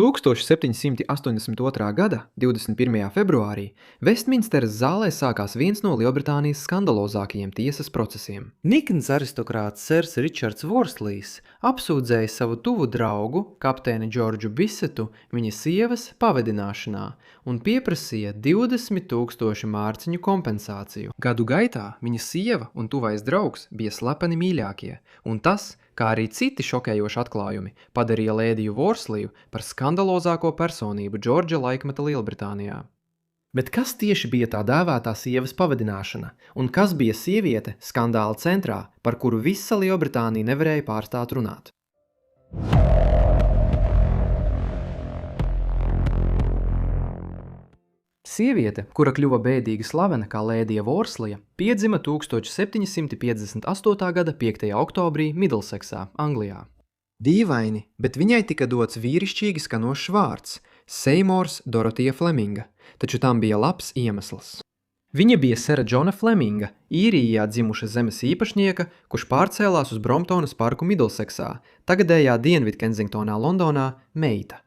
1782. gada 21. februārī Vestminsteras zālē sākās viens no Lielbritānijas skandalozākajiem tiesas procesiem. Nikns aristokrāts Sers Ričards Vorslijs apsūdzēja savu tuvu draugu, kapteini Džordžu Bisetu, viņa sievas pavedināšanā un pieprasīja 20,000 mārciņu kompensāciju. Gadu gaitā viņa sieva un tuvais draugs bija slepeni mīļākie, un tas, kā arī citi šokējoši atklājumi, padarīja lēdiju Vorsliju par skandalozāko personību Džordža laikmeta Lielbritānijā. Bet kas tieši bija tā dēvētā sievas pavadināšana, un kas bija sieviete skandāla centrā, par kuru visa Lielbritānija nevarēja pārstāt runāt? Sieviete, kura kļuva bēdīgi slavena kā lēdija Vorslija, piedzima 1758. gada 5. oktobrī Middleseksā, Anglijā. Dīvaini, bet viņai tika dots vīrišķīgi skanošs vārds – Seimors Dorotija Fleminga, taču tam bija labs iemesls. Viņa bija sera Džona Fleminga, Īrijā dzimuša zemes īpašnieka, kurš pārcēlās uz Bromptonas parku Middleseksā, tagadējā Dienvidkensingtonā, Londonā, meita.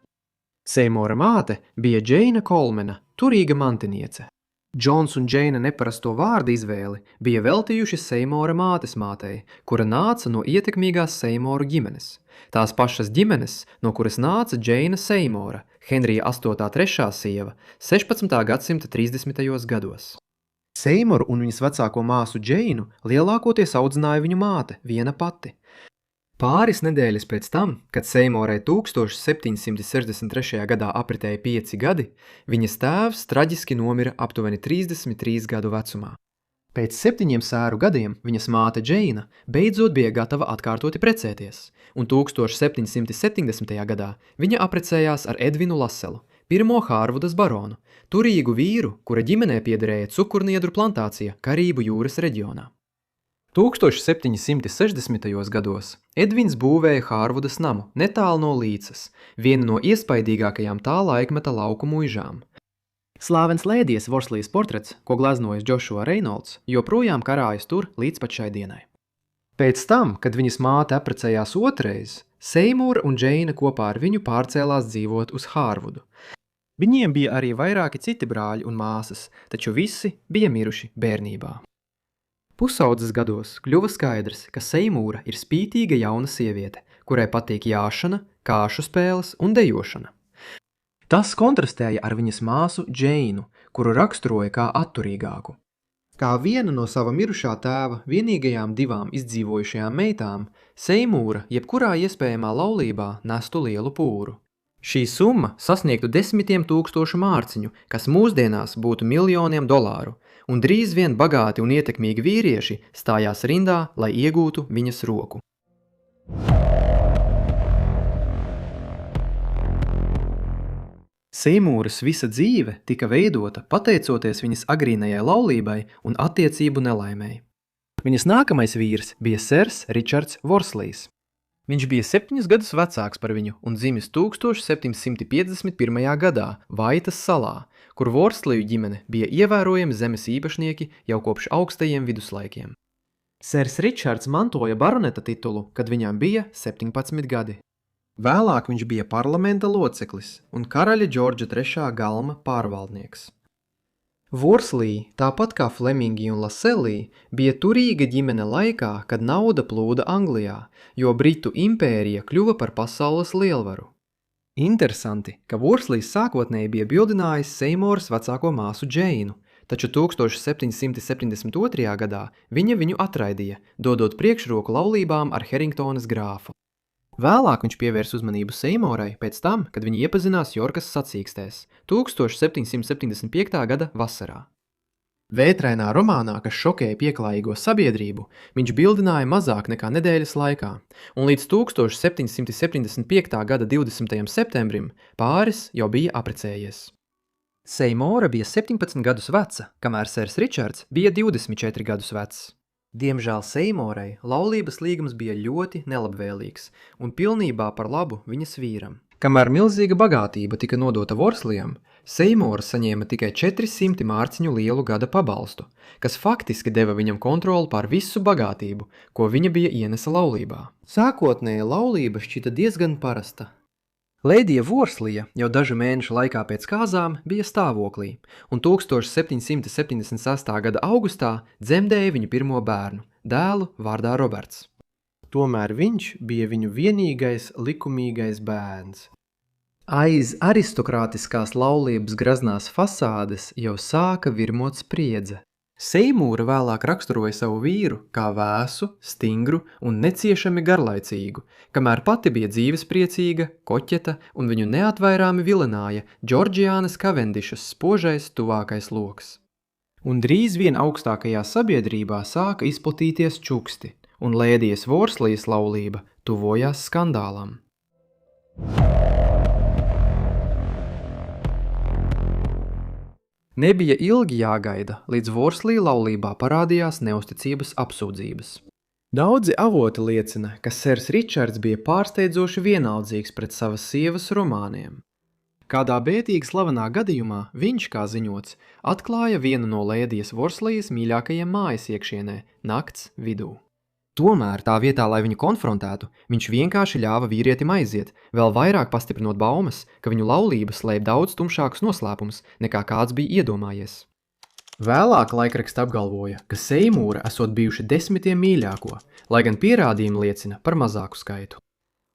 Seimora māte bija Džeina Kolmena, turīga mantiniece. Džons un Džeina neparasto vārdu izvēli bija veltījuši Seimora mātes mātei, kura nāca no ietekmīgās Seimoru ģimenes. Tās pašas ģimenes, no kuras nāca Džeina Seimora, Henrija 8. trešā sieva, 16. gadsimta 30. gados. Seimoru un viņas vecāko māsu Džeinu lielākoties audzināja viņu māte, viena pati. Pāris nedēļas pēc tam, kad Seimorai 1763. gadā apritēja 5 gadi, viņas tēvs traģiski nomira aptuveni 33 gadu vecumā. Pēc 7 sēru gadiem viņas māte Džeina beidzot bija gatava atkārtoti precēties, un 1770. gadā viņa apprecējās ar Edvinu Laselu, pirmo Hārvudas baronu, turīgu vīru, kura ģimenē piederēja cukurniedru plantācija Karību jūras reģionā. 1760. gados Edvins būvēja Hārvudas namu netālu no Līcas, vienu no iespaidīgākajām tā laikmeta lauku muižām. Slāvens lēdijas Vorslijas portrets, ko gleznojas Joshua Reynolds, joprojām karājas tur līdz pat šai dienai. Pēc tam, kad viņas māte apprecējās otrais, Seimora un Džeina kopā ar viņu pārcēlās dzīvot uz Hārvudu. Viņiem bija arī vairāki citi brāļi un māsas, taču visi bija miruši bērnībā. Pusaudzes gados kļuva skaidrs, ka Seimūra ir spītīga jauna sieviete, kurai patīk jāšana, kāšu spēles un dejošana. Tas kontrastēja ar viņas māsu Džeinu, kuru raksturoja kā atturīgāku. Kā viena no sava mirušā tēva vienīgajām 2 izdzīvojušajām meitām, Seimūra jebkurā iespējamā laulībā nestu lielu pūru. Šī summa sasniegtu 10,000 mārciņu, kas mūsdienās būtu miljoniem dolāru, un drīz vien bagāti un ietekmīgi vīrieši stājās rindā, lai iegūtu viņas roku. Seimūras visa dzīve tika veidota pateicoties viņas agrīnajai laulībai un attiecību nelaimei. Viņas nākamais vīrs bija Sers Ričards Vorslijs. Viņš bija 7 gadus vecāks par viņu un dzimis 1751. gadā Vaitas salā, kur Vorsliju ģimene bija ievērojami zemes īpašnieki jau kopš augstajiem viduslaikiem. Sers Ričards mantoja baroneta titulu, kad viņam bija 17 gadi. Vēlāk viņš bija parlamenta loceklis un karaļa Džordža III galma pārvaldnieks. Vorslī, tāpat kā Flemingi un Laselī, bija turīga ģimene laikā, kad nauda plūda Anglijā, jo Britu impērija kļuva par pasaules lielvaru. Interesanti, ka Vorslīs sākotnēji bija bildinājis Seimoras vecāko māsu Džeinu, taču 1772. gadā viņa viņu atraidīja, dodot priekšroku laulībām ar Heringtonas grāfu. Vēlāk viņš pievērs uzmanību Seimorai pēc tam, kad viņi iepazinās Jorkas sacīkstēs 1775. gada vasarā. Vētrainā romānā, kas šokēja pieklājīgo sabiedrību, viņš bildināja mazāk nekā nedēļas laikā, un līdz 1775. gada 20. septembrim pāris jau bija apprecējies. Seimora bija 17 gadus veca, kamēr Sers Ričards bija 24 gadus vecs. Diemžēl Seimorai laulības līgums bija ļoti nelabvēlīgs un pilnībā par labu viņas vīram. Kamēr milzīga bagātība tika nodota Vorslijam, Seimora saņēma tikai 400 mārciņu lielu gada pabalstu, kas faktiski deva viņam kontroli pār visu bagātību, ko viņa bija ienesa laulībā. Sākotnēja laulība šķita diezgan parasta. Lēdija Vorslija jau dažu mēnešu laikā pēc kāzām bija stāvoklī, un 1776. gada augustā dzemdēja viņu pirmo bērnu, dēlu vārdā Roberts. Tomēr viņš bija viņu vienīgais likumīgais bērns. Aiz aristokrātiskās laulības graznās fasādes jau sāka virmot spriedze. Seimūra vēlāk raksturoja savu vīru kā vēsu, stingru un neciešami garlaicīgu, kamēr pati bija dzīvespriecīga, koķeta un viņu neatvairāmi vilināja Džordžiānas Kavendišas spožais tuvākais loks. Un drīz vien augstākajā sabiedrībā sāka izplatīties čuksti, un Lēdijas Vorslijas laulība tuvojās skandālam. Nebija ilgi jāgaida, līdz Vorslija laulībā parādījās neusticības apsūdzības. Daudzi avoti liecina, ka sers Ričards bija pārsteidzoši vienaldzīgs pret savas sievas romāniem. Kādā bētīgi slavenā gadījumā viņš, kā ziņots, atklāja vienu no Lēdijas Vorslijas mīļākajiem mājas iekšienē, nakts vidū. Tomēr tā vietā, lai viņu konfrontētu, viņš vienkārši ļāva vīrietim aiziet, vēl vairāk pastiprinot baumas, ka viņu laulība slēp daudz tumšākus noslēpumus, nekā kāds bija iedomājies. Vēlāk laikraksts apgalvoja, ka Seimūra esot bijuši 10 mīļāko, lai gan pierādījumi liecina par mazāku skaitu.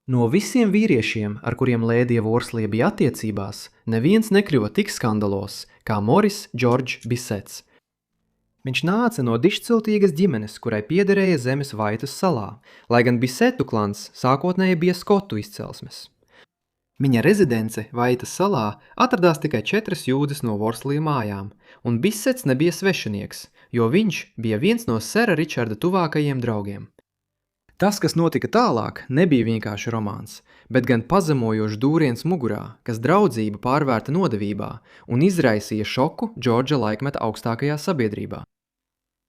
No visiem vīriešiem, ar kuriem Lēdija Vorslija bija attiecībās, neviens nekļuva tik skandalos kā Moris Džordžs Bisets. Viņš nāca no dišciltīgas ģimenes, kurai piederēja zemes Vaitas salā, lai gan Bisetu klans sākotnēji bija skotu izcelsmes. Viņa rezidence Vaitas salā atradās tikai 4 jūdzes no Vorslija mājām, un Bisets nebija svešinieks, jo viņš bija viens no sera Ričarda tuvākajiem draugiem. Tas, kas notika tālāk, nebija vienkārši romāns, bet gan pazemojošs dūriens mugurā, kas draudzību pārvērta nodevībā un izraisīja šoku Džordža laikmeta augstākajā sabiedrībā.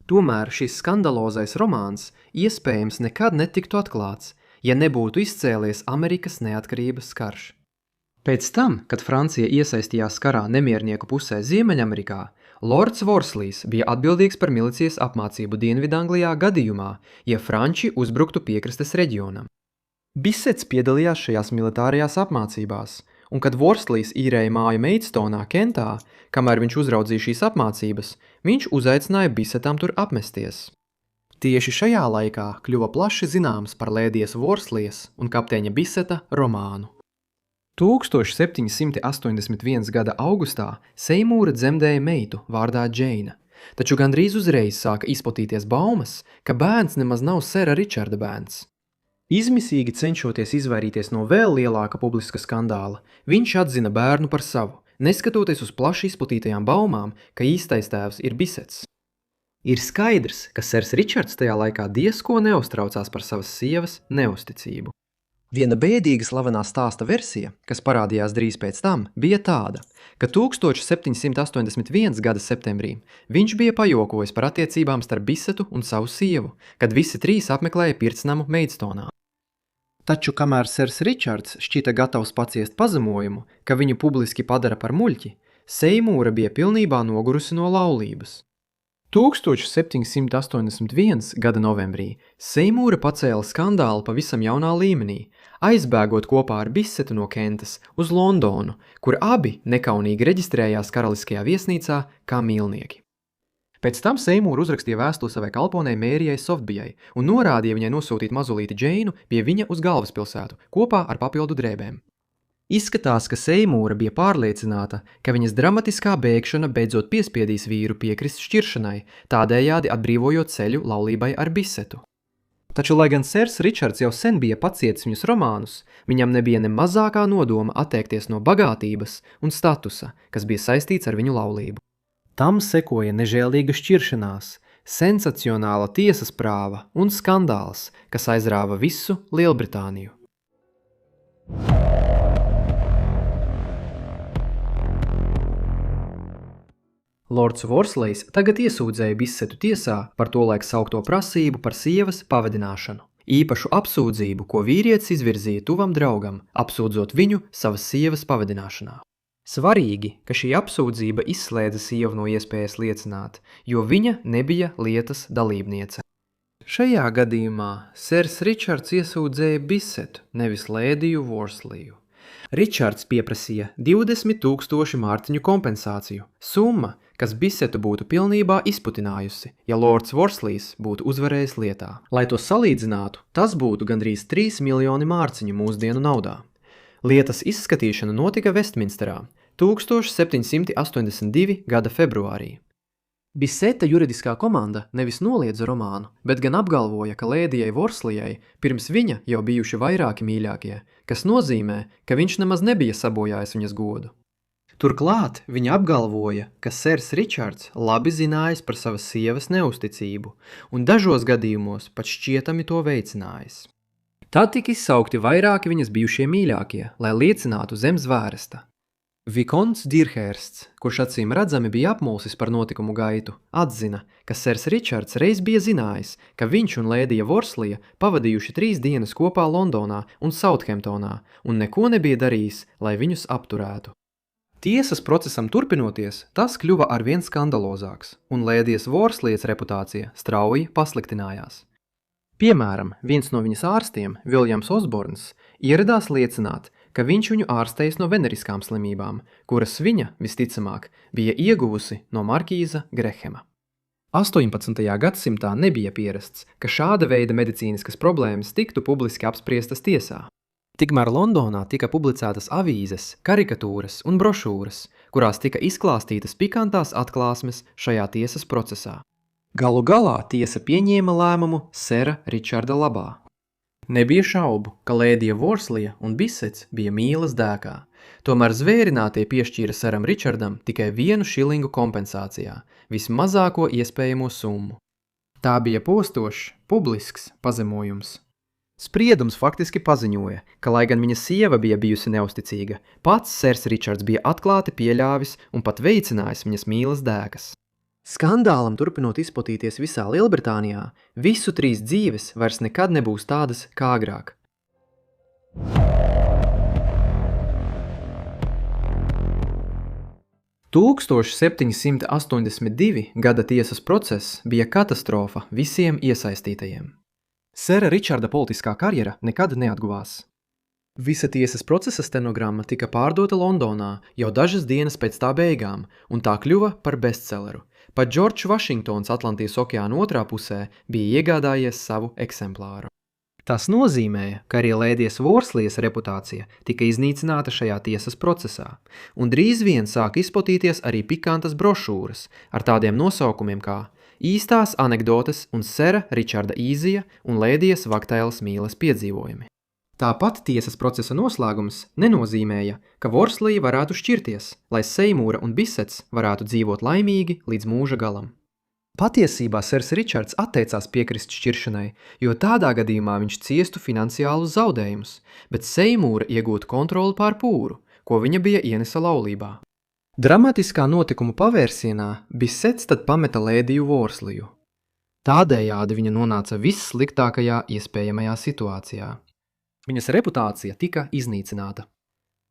Tomēr šis skandalozais romāns iespējams nekad netiktu atklāts, ja nebūtu izcēlies Amerikas neatkarības karš. Pēc tam, kad Francija iesaistījās karā nemiernieku pusē Ziemeļamerikā, Lords Vorslijs bija atbildīgs par milicijas apmācību Dienvidanglijā gadījumā, ja franči uzbruktu piekrastes reģionam. Bisets piedalījās šajās militārajās apmācībās, un kad Vorslijs īrēja māju Meidstonā, Kentā, kamēr viņš uzraudzīja šīs apmācības, viņš uzaicināja Bisetam tur apmesties. Tieši šajā laikā kļuva plaši zināms par Lēdijas Vorslijas un kapteiņa Biseta romānu. 1781. gada augustā Seimūra dzemdēja meitu vārdā Džeina, taču gandrīz uzreiz sāka izplatīties baumas, ka bērns nemaz nav sera Ričarda bērns. Izmisīgi cenšoties izvairīties no vēl lielāka publiska skandāla, viņš atzina bērnu par savu, neskatoties uz plaši izplatītajām baumām, ka īstais tēvs ir Bisets. Ir skaidrs, ka sers Ričards tajā laikā diezko neuztraucās par savas sievas neusticību. Viena bēdīga slavenā stāsta versija, kas parādījās drīz pēc tam, bija tāda, ka 1781. gada septembrī viņš bija pajokojis par attiecībām starp Bisetu un savu sievu, kad visi trīs apmeklēja pircnamu Meidstonā. Taču, kamēr sers Ričards šķita gatavs paciest pazemojumu, ka viņu publiski padara par muļķi, Seimūra bija pilnībā nogurusi no laulības. 1781. gada novembrī Seimūra pacēla skandālu pavisam jaunā līmenī, aizbēgot kopā ar Bisetu no Kentas uz Londonu, kur abi nekaunīgi reģistrējās karaliskajā viesnīcā kā mīlnieki. Pēc tam Seimūra uzrakstīja vēstuli savai kalponei Mērijai Softbijai un norādīja viņai nosūtīt mazulīti Džeinu pie viņa uz galvaspilsētu kopā ar papildu drēbēm. Izskatās, ka Seimūra bija pārliecināta, ka viņas dramatiskā bēgšana beidzot piespiedīs vīru piekrist šķiršanai, tādējādi atbrīvojot ceļu laulībai ar Bisetu. Taču, lai gan sers Ričards jau sen bija pacietis viņus romānus, viņam nebija ne mazākā nodoma atteikties no bagātības un statusa, kas bija saistīts ar viņu laulību. Tam sekoja nežēlīga šķiršanās, sensacionāla tiesas prāva un skandāls, kas aizrāva visu Lielbritāniju. Lords Vorslejs tagad iesūdzēja Bisetu tiesā par tolaik saukto prasību par sievas pavadināšanu. Īpašu apsūdzību, ko vīrietis izvirzīja tuvam draugam, apsūdzot viņu savas sievas pavadināšanā. Svarīgi, ka šī apsūdzība izslēdza sievu no iespējas liecināt, jo viņa nebija lietas dalībniece. Šajā gadījumā sers Ričards iesūdzēja Bisetu, nevis Lēdiju Vorsliju. Ričards pieprasīja 20,000 mārciņu kompensāciju, summa, kas Bisetu būtu pilnībā izputinājusi, ja Lords Worslīs būtu uzvarējis lietā. Lai to salīdzinātu, tas būtu gandrīz 3 miljoni mārciņu mūsdienu naudā. Lietas izskatīšana notika Vestminsterā 1782. gada februārī. Biseta juridiskā komanda nevis noliedza romānu, bet gan apgalvoja, ka lēdijai Worslījai pirms viņa jau bijuši vairāki mīļākie, kas nozīmē, ka viņš nemaz nebija sabojājis viņas godu. Turklāt viņa apgalvoja, ka sers Ričards labi zinājis par savas sievas neusticību un dažos gadījumos pat šķietami to veicinājis. Tad tika izsaukti vairāki viņas bijušie mīļākie, lai liecinātu zem zvērsta. Vikonts Dirhērsts, kurš acīm redzami bija apmulsis par notikumu gaitu, atzina, ka sers Ričards reiz bija zinājis, ka viņš un lēdija Worslija pavadījuši 3 dienas kopā Londonā un Southamptonā un neko nebija darījis, lai viņus apturētu. Tiesas procesam turpinoties, tas kļuva arvien skandalozāks, un lēdijas Worslijas reputācija strauji pasliktinājās. Piemēram, viens no viņas ārstiem, Viljams Osborns, ieradās liecināt, ka viņš viņu ārstējis no veneriskām slimībām, kuras viņa, visticamāk, bija ieguvusi no markīza Grehema. 18. gadsimtā nebija pierasts, ka šāda veida medicīniskas problēmas tiktu publiski apspriestas tiesā. Tikmēr Londonā tika publicētas avīzes, karikatūras un brošūras, kurās tika izklāstītas pikantās atklāsmes šajā tiesas procesā. Galu galā tiesa pieņēma lēmumu sera Ričarda labā. Nebija šaubu, ka lēdija Worslija un Bisets bija mīlas dēkā, tomēr zvērinātie piešķīra seram Ričardam tikai 1 šilingu kompensācijā, vismazāko iespējamo summu. Tā bija postošs, publisks pazemojums. Spriedums faktiski paziņoja, ka, lai gan viņa sieva bija bijusi neusticīga, pats sers Ričards bija atklāti pieļāvis un pat veicinājis viņas mīlas dēkas. Skandālam turpinot izplatīties visā Lielbritānijā, visu 3 dzīves vairs nekad nebūs tādas kā agrāk. – 1782. gada tiesas process bija katastrofa visiem iesaistītajiem. Sera Ričarda politiskā karjera nekad neatguvās. Visa tiesas procesa stenogramma tika pārdota Londonā jau dažas dienas pēc tā beigām, un tā kļuva par bestselleru. Pat Džordžs Vašingtons Atlantijas okeāna otrā pusē bija iegādājies savu eksemplāru. Tas nozīmēja, ka arī lēdijas Worslijas reputācija tika iznīcināta šajā tiesas procesā, un drīz vien sāk izplatīties arī pikantas brošūras ar tādiem nosaukumiem kā īstās anekdotes un sera Ričarda īzija un lēdijas Vaktailas mīles piedzīvojumi. Tāpat tiesas procesa noslēgums nenozīmēja, ka Worslija varētu šķirties, lai Seimūra un Bisets varētu dzīvot laimīgi līdz mūža galam. Patiesībā sers Ričards atteicās piekrist šķiršanai, jo tādā gadījumā viņš ciestu finansiālus zaudējumus, bet Seimūra iegūtu kontroli pār pūru, ko viņa bija ienesa laulībā. Dramatiskā notikuma pavērsienā Bisets tad pameta lēdiju Worsliju. Tādējādi viņa nonāca vissliktākajā iespējamajā situācijā. Viņas reputācija tika iznīcināta.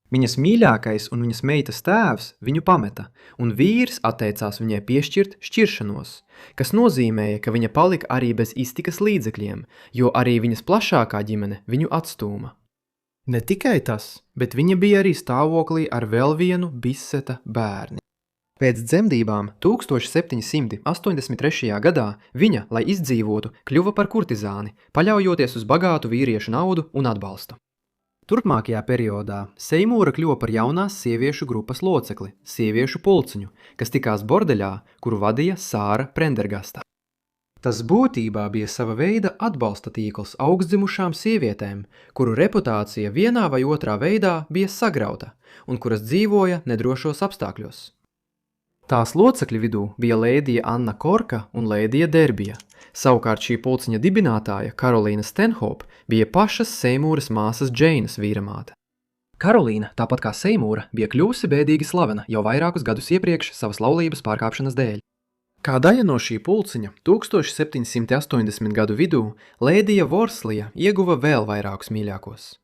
Viņas mīļākais un viņas meitas tēvs viņu pameta, un vīrs atteicās viņai piešķirt šķiršanos, kas nozīmēja, ka viņa palika arī bez iztikas līdzekļiem, jo arī viņas plašākā ģimene viņu atstūma. Ne tikai tas, bet viņa bija arī stāvoklī ar vēl vienu Biseta bērni. Pēc dzemdībām 1783. gadā viņa, lai izdzīvotu, kļuva par kurtizāni, paļaujoties uz bagātu vīriešu naudu un atbalstu. Turpmākajā periodā Seimūra kļuva par jaunās sieviešu grupas locekli, sieviešu pulciņu, kas tikās bordeļā, kuru vadīja Sāra Prendergasta. Tas būtībā bija sava veida atbalsta tīkls augstdzimušām sievietēm, kuru reputācija vienā vai otrā veidā bija sagrauta un kuras dzīvoja nedrošos apstākļos. Tās locekļu vidū bija lēdija Anna Korka un lēdija Derbija. Savukārt šī pulciņa dibinātāja Karolīna Stenhope bija pašas Seimūras māsas Džeinas vīramāte. Karolīna, tāpat kā Seimūra, bija kļuvusi bēdīgi slavena jau vairākus gadus iepriekš savas laulības pārkāpšanas dēļ. Kā daļa no šī pulciņa 1780. gadu vidū lēdija Worslija ieguva vēl vairākus mīļākos.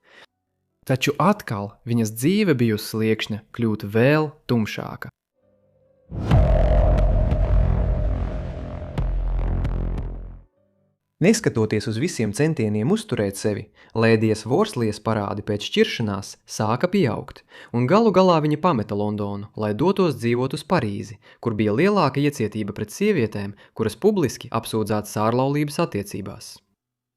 Taču atkal viņas dzīve bija uz sliekšņa kļūt vēl tumšāka. Neskatoties uz visiem centieniem uzturēt sevi, Lēdijas Vorslijas parādi pēc šķiršanās sāka pieaugt, un galu galā viņa pameta Londonu, lai dotos dzīvot uz Parīzi, kur bija lielāka iecietība pret sievietēm, kuras publiski apsūdzētas ārlaulības attiecībās.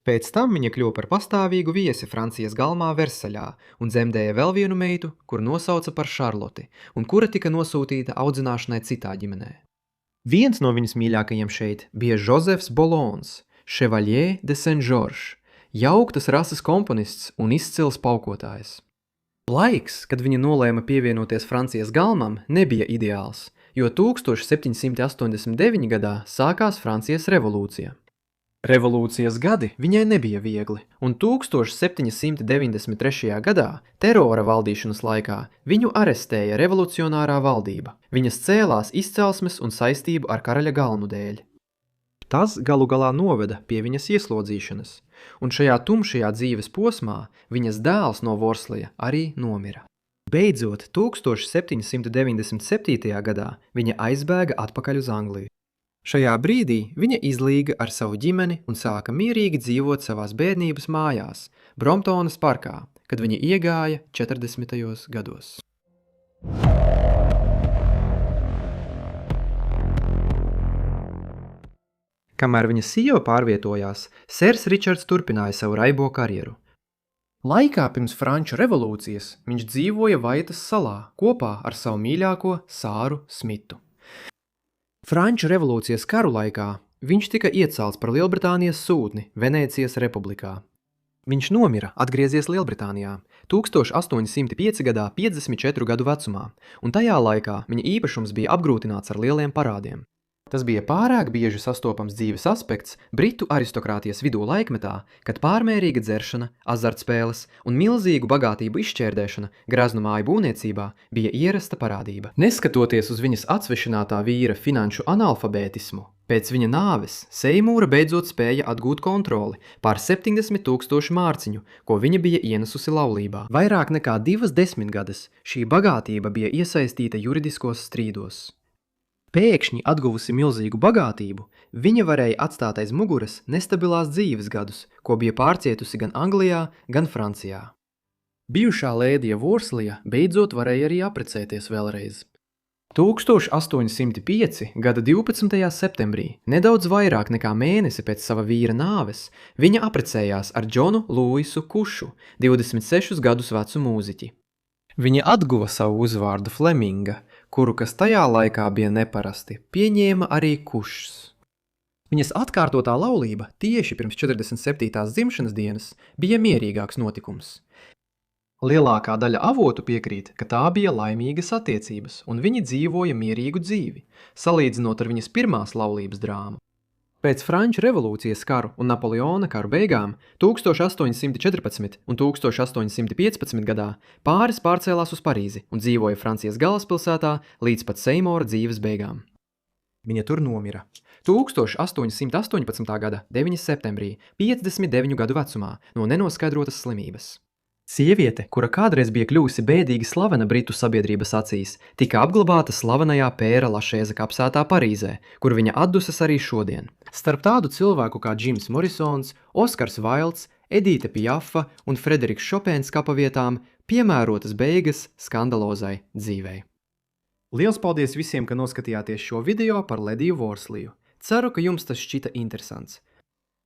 Pēc tam viņa kļuva par pastāvīgu viesi Francijas galmā Versaļā un dzemdēja vēl vienu meitu, kuru nosauca par Šarloti, un kura tika nosūtīta audzināšanai citā ģimenē. Viens no viņas mīļākajiem šeit bija Josefs Bolons, Chevalier de Saint-Georges, jauktas rases komponists un izcils paukotājs. Laiks, kad viņa nolēma pievienoties Francijas galmam, nebija ideāls, jo 1789. gadā sākās Francijas revolūcija. Revolūcijas gadi viņai nebija viegli, un 1793. gadā terora valdīšanas laikā viņu arestēja revolucionārā valdība. Viņas cēlās izcelsmes un saistību ar karaļa galmu dēļ. Tas galu galā noveda pie viņas ieslodzīšanas, un šajā tumšajā dzīves posmā viņas dēls no Vorslija arī nomira. Beidzot, 1797. gadā viņa aizbēga atpakaļ uz Angliju. Šajā brīdī viņa izlīga ar savu ģimeni un sāka mierīgi dzīvot savās bērnības mājās, Bromptonas parkā, kad viņa iegāja 40. gados. Kamēr viņa sieva pārvietojās, sers Ričards turpināja savu raibo karjeru. Laikā pirms Franču revolūcijas viņš dzīvoja Vaitas salā kopā ar savu mīļāko Sāru Smitu. Franču revolūcijas karu laikā viņš tika iecelts par Lielbritānijas sūtni Venēcijas republikā. Viņš nomira, atgriezies Lielbritānijā 1805. gadā 54 gadu vecumā, un tajā laikā viņa īpašums bija apgrūtināts ar lieliem parādiem. Tas bija pārāk bieži sastopams dzīves aspekts britu aristokrātijas vidū laikmetā, kad pārmērīga dzeršana, azartspēles un milzīgu bagātību izšķērdēšana graznu māju būvniecībā bija ierasta parādība. Neskatoties uz viņas atsvešinātā vīra finanšu analfabētismu, pēc viņa nāves Seimūra beidzot spēja atgūt kontroli pār 70 000 mārciņu, ko viņa bija ienesusi laulībā. Vairāk nekā 2 desmitgades šī bagātība bija iesaistīta juridiskos strīdos. Pēkšņi atguvusi milzīgu bagātību, viņa varēja atstāt aiz muguras nestabilās dzīves gadus, ko bija pārcietusi gan Anglijā, gan Francijā. Bijušā Lēdija Vorslija beidzot varēja arī apprecēties vēlreiz. 1805. gada 12. septembrī, nedaudz vairāk nekā mēnesi pēc sava vīra nāves, viņa apprecējās ar Džonu Lūisu Kušu, 26 gadus vecu mūziķi. Viņa atguva savu uzvārdu Fleminga, kuru, kas tajā laikā bija neparasti, pieņēma arī Kušs. Viņas atkārtotā laulība tieši pirms 47. dzimšanas dienas bija mierīgāks notikums. Lielākā daļa avotu piekrīt, ka tā bija laimīgas attiecības, un viņi dzīvoja mierīgu dzīvi, salīdzinot ar viņas pirmās laulības drāmu. Pēc Franču revolūcijas karu un Napoleona karu beigām 1814 un 1815. gadā pāris pārcēlās uz Parīzi un dzīvoja Francijas galvaspilsētā līdz pat Seimora dzīves beigām. Viņa tur nomira 1818. gada 9. septembrī, 59 gadu vecumā, no nenoskaidrotas slimības. Sieviete, kura kādreiz bija kļuvusi bēdīgi slavena britu sabiedrības acīs, tika apglabāta slavenajā Pēra Lašēza kapsētā Parīzē, kur viņa atdusas arī šodien. Starp tādu cilvēku kā Džims Morisons, Oskars Vailds, Edīte Piafa un Frederiks Šopēns kapavietām piemērotas beigas skandalozai dzīvei. Liels paldies visiem, ka noskatījāties šo video par Lēdiju Vorsliju. Ceru, ka jums tas šķita interesants.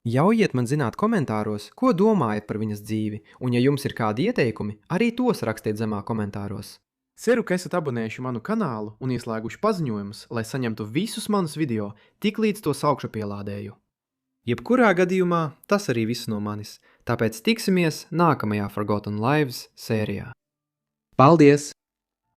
Ļaujiet man zināt komentāros, ko domājat par viņas dzīvi, un ja jums ir kādi ieteikumi, arī tos rakstiet zemā komentāros. Ceru, ka esat abonējuši manu kanālu un ieslēguši paziņojumus, lai saņemtu visus manus video, tiklīdz tos augšupielādēju. Jebkurā gadījumā tas arī viss no manis, tāpēc tiksimies nākamajā Forgotten Lives sērijā. Paldies!